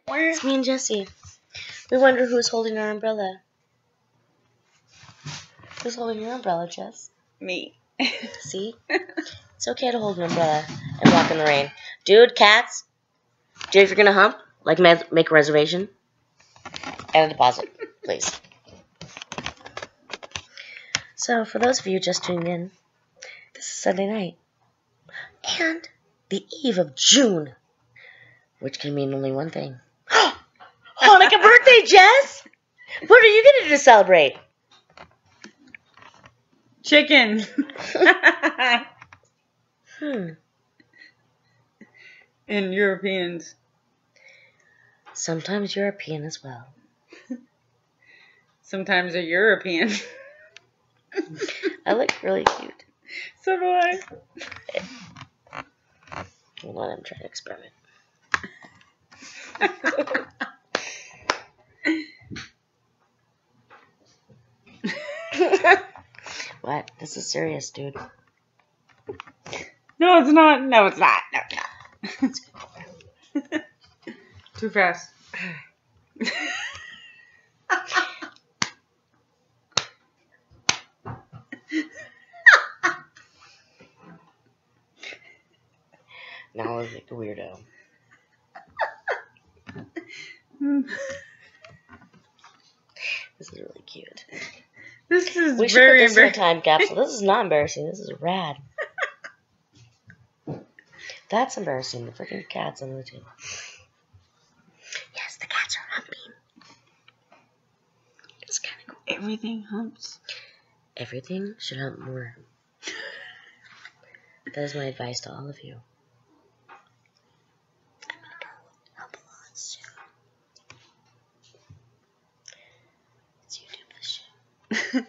It's me and Jessie. We wonder who's holding our umbrella. Who's holding your umbrella, Jess? Me. See? It's okay to hold an umbrella and walk in the rain. Dude, cats. Dude, if you're gonna hump, like make a reservation and a deposit, please. So, for those of you just tuning in, this is Sunday night. And the eve of June. Which can mean only one thing. Hanukkah birthday, Jess! What are you going to do to celebrate? Chicken. And Europeans. Sometimes European as well. Sometimes a European. I look really cute. So do I. Hold on, I'm trying to experiment. What? This is serious, dude. No, it's not. No, it's not. No, it's not. Too fast. Now I look like a weirdo. This is really cute. This is we should very put this in a embarrassing. time capsule. This is not embarrassing. This is rad. That's embarrassing. The freaking cat's under the table. Yes, the cats are humping. It's kind of cool. Everything humps. Everything should hump more. That is my advice to all of you. I'm gonna go hump a lot soon. Let's YouTube this shit.